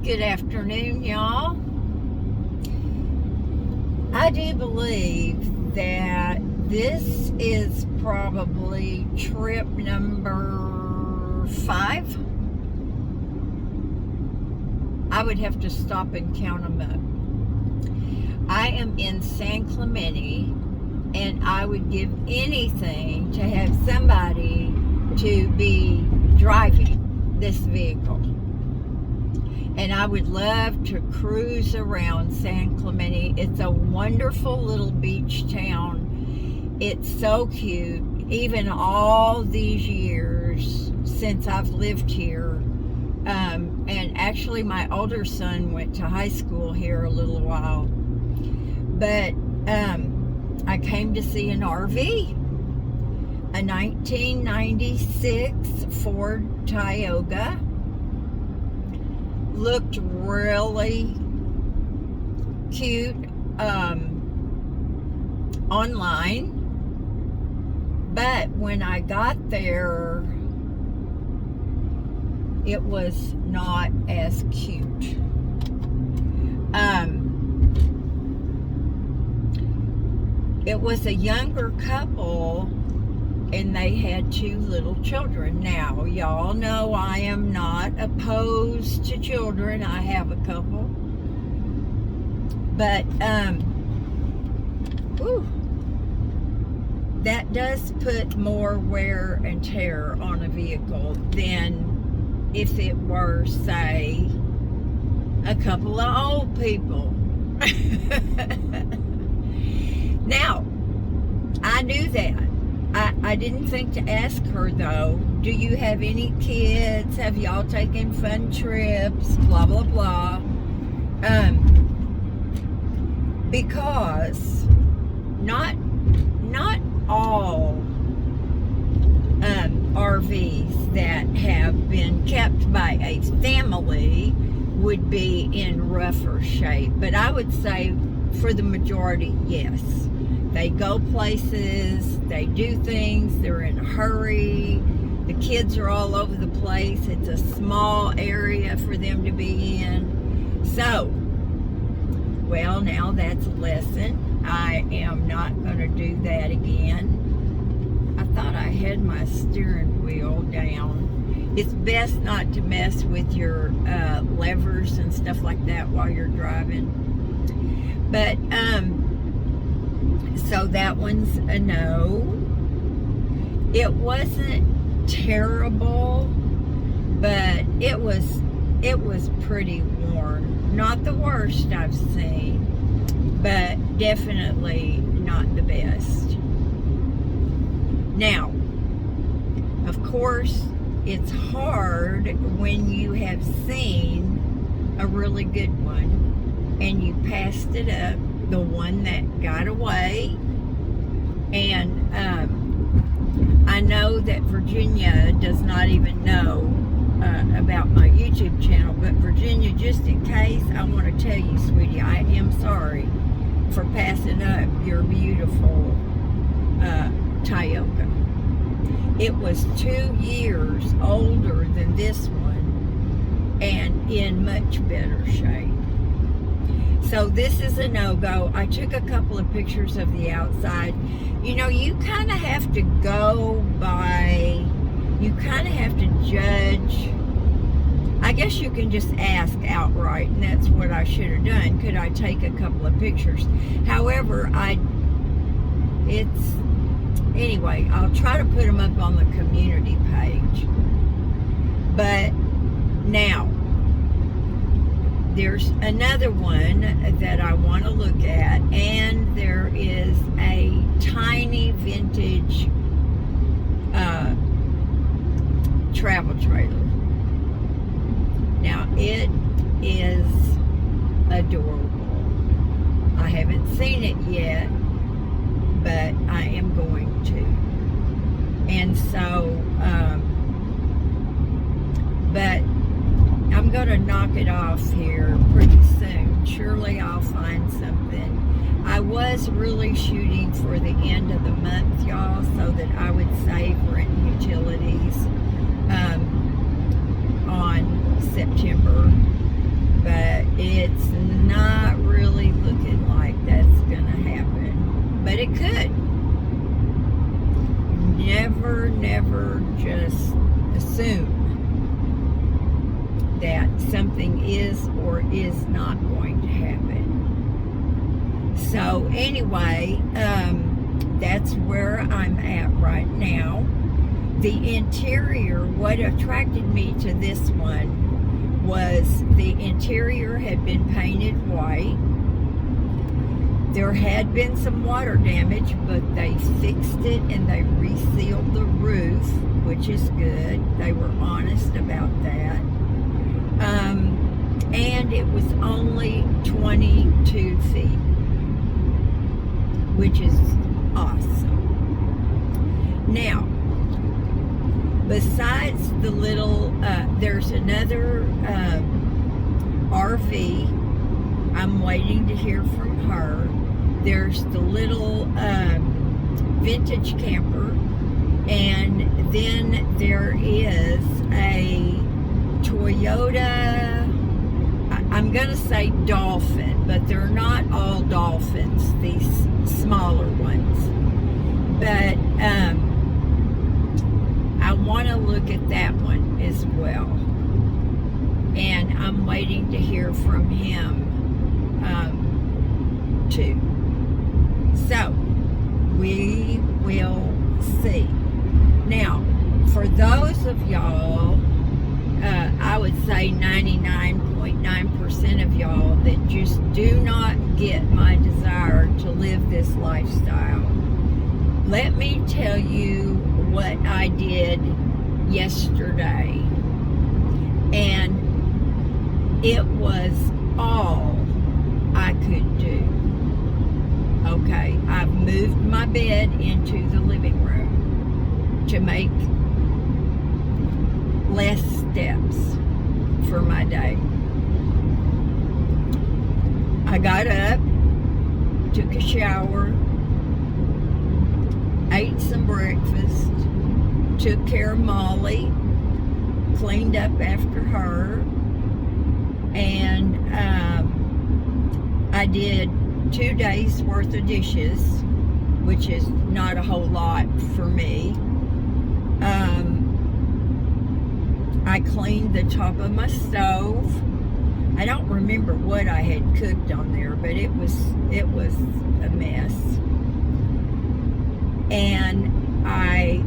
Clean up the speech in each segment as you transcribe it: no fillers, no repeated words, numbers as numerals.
Good afternoon, y'all. I do believe that this is probably trip number 5. I would have to stop and count them up. I am in San Clemente, and I would give anything to have somebody to be driving this vehicle. And I would love to cruise around San Clemente. It's a wonderful little beach town. It's so cute. Even all these years since I've lived here. And actually my older son went to high school here a little while. But I came to see an RV. A 1996 Ford Tioga. Looked really cute online, but when I got there, it was not as cute. It was a younger couple, and they had 2 little children. Now, y'all know I am not opposed to children. I have a couple. But, that does put more wear and tear on a vehicle than if it were, say, a couple of old people. Now, I knew that. I didn't think to ask her, though, do you have any kids? Have y'all taken fun trips? Blah, blah, blah. Because not all RVs that have been kept by a family would be in rougher shape. But I would say for the majority, yes. They go places, they do things, they're in a hurry, the kids are all over the place, it's a small area for them to be in. So, well, now that's a lesson. I am not going to do that again. I thought I had my steering wheel down. It's best not to mess with your levers and stuff like that while you're driving. But, so that one's a no. It wasn't terrible, but it was pretty worn. Not the worst I've seen, but definitely not the best. Now, of course, it's hard when you have seen a really good one and you passed it up, the one that got away. And I know that Virginia does not even know about my YouTube channel, but Virginia, just in case, I want to tell you, sweetie, I am sorry for passing up your beautiful Tioga. It was 2 years older than this one and in much better shape. So this is a no-go. I took a couple of pictures of the outside. You know, you kind of have to go by, you kind of have to judge. I guess you can just ask outright, and that's what I should have done. Could I take a couple of pictures? However, anyway, I'll try to put them up on the community page. But now, there's another one that I want to look at, and there is a tiny vintage travel trailer. Now, it is adorable. I haven't seen it yet, but I am going to. And so, but I'm going to knock it off here pretty soon. Surely I'll find something. I was really shooting for the end of the month, y'all, so that I would save rent and utilities on September it's not really looking like that's going to happen. But it could. Never just assume that something is or is not going to happen. So anyway, that's where I'm at right now. The interior, what attracted me to this one was the interior had been painted white. There had been some water damage, but they fixed it and they resealed the roof, which is good. They were honest about that. And it was only 22 feet, which is awesome. Now, besides the little, there's another RV. I'm waiting to hear from her. There's the little vintage camper, and then there is a Toyota, I'm going to say Dolphin, but they're not all Dolphins, these smaller ones. But I want to look at that one as well. And I'm waiting to hear from him too. So, we will see. Now, for those of y'all, I would say 99.9% of y'all that just do not get my desire to live this lifestyle, let me tell you what I did yesterday. And it was all I could do. Okay, I've moved my bed into the living room to make less steps for my day. I got up, took a shower, ate some breakfast, took care of Molly, cleaned up after her, and I did 2 days worth of dishes, which is not a whole lot for me. I cleaned the top of my stove. I don't remember what I had cooked on there, but it was a mess. And I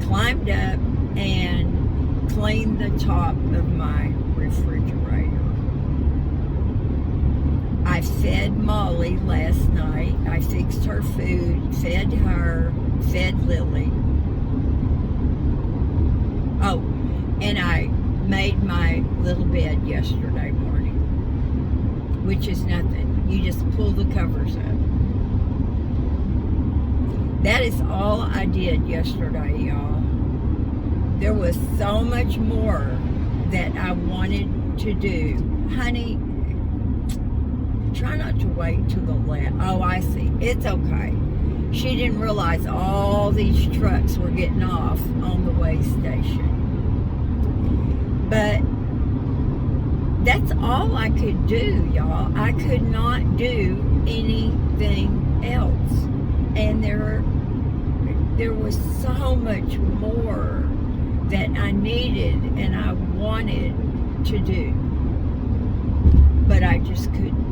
climbed up and cleaned the top of my refrigerator. I fed Molly last night. I fixed her food, fed her, fed Lily. Oh, and I made my little bed yesterday morning, which is nothing. You just pull the covers up. That is all I did yesterday, y'all. There was so much more that I wanted to do. Honey, try not to wait till the last. Oh, I see. It's okay. She didn't realize all these trucks were getting off on the way station. But that's all I could do, y'all. I could not do anything else. And there was so much more that I needed and I wanted to do. But I just couldn't.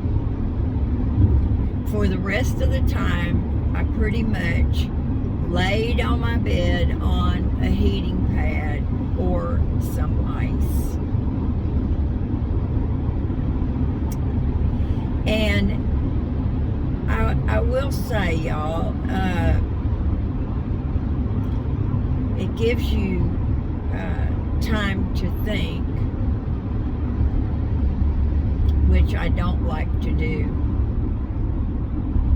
For the rest of the time, I pretty much laid on my bed on a heating pad or some ice. And I will say, y'all, it gives you time to think, which I don't like to do.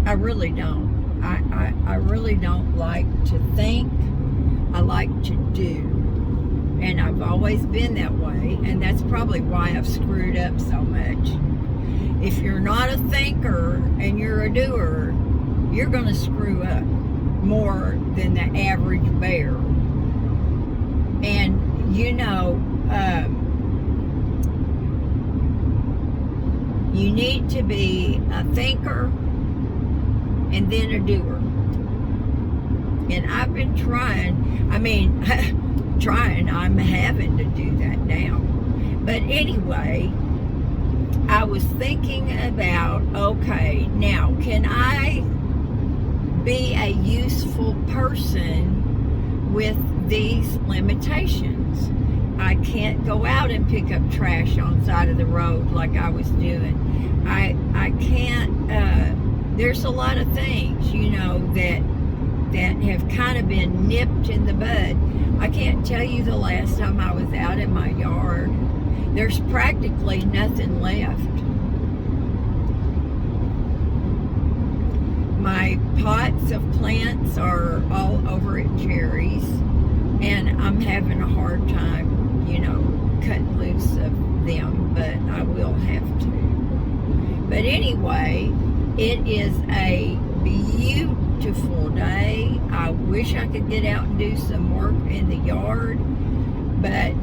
I really don't. I really don't like to think. I like to do. And I've always been that way, and that's probably why I've screwed up so much. If you're not a thinker and you're a doer, you're going to screw up more than the average bear. And You need to be a thinker and then a doer. And I've been trying, I'm having to do that now. But anyway, I was thinking about, okay, now can I be a useful person with these limitations? I can't go out and pick up trash on the side of the road like I was doing. I can't, there's a lot of things, that have kind of been nipped in the bud. I can't tell you the last time I was out in my yard. There's practically nothing left. My pots of plants are all over at Jerry's, and I'm having a hard time, cutting loose of them, but I will have to. But anyway, it is a beautiful day. I wish I could get out and do some work in the yard, but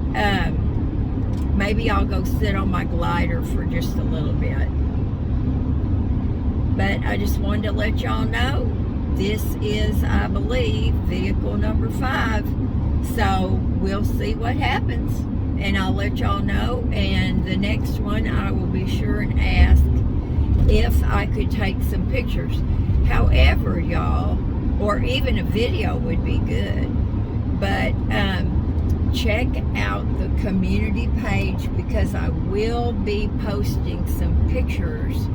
maybe I'll go sit on my glider for just a little bit. But I just wanted to let y'all know this is, I believe, vehicle number 5. So we'll see what happens, and I'll let y'all know. And the next one, I will be sure and ask if I could take some pictures. However, y'all, or even a video would be good, but check out the community page, because I will be posting some pictures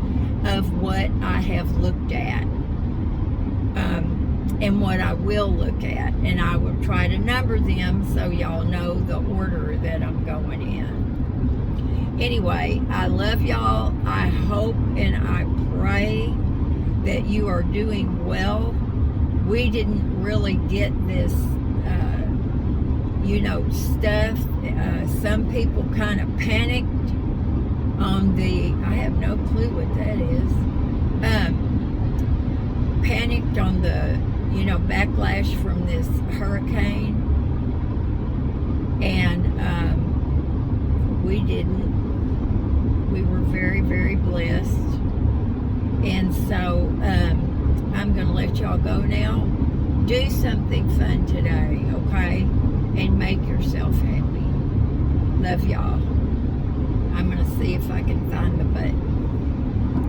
of what I have looked at, and what I will look at, and I will try to number them so y'all know the order that I'm going in. Anyway, I love y'all. I hope and I pray that you are doing well. We didn't really get this, stuff. Some people kind of panicked on I have no clue what that is. Panicked on the, backlash from this hurricane. And we didn't. We were very, very blessed. And so I'm going to let y'all go now. Do something fun today, okay? And make yourself happy. Love y'all. I'm going to see if I can find the button.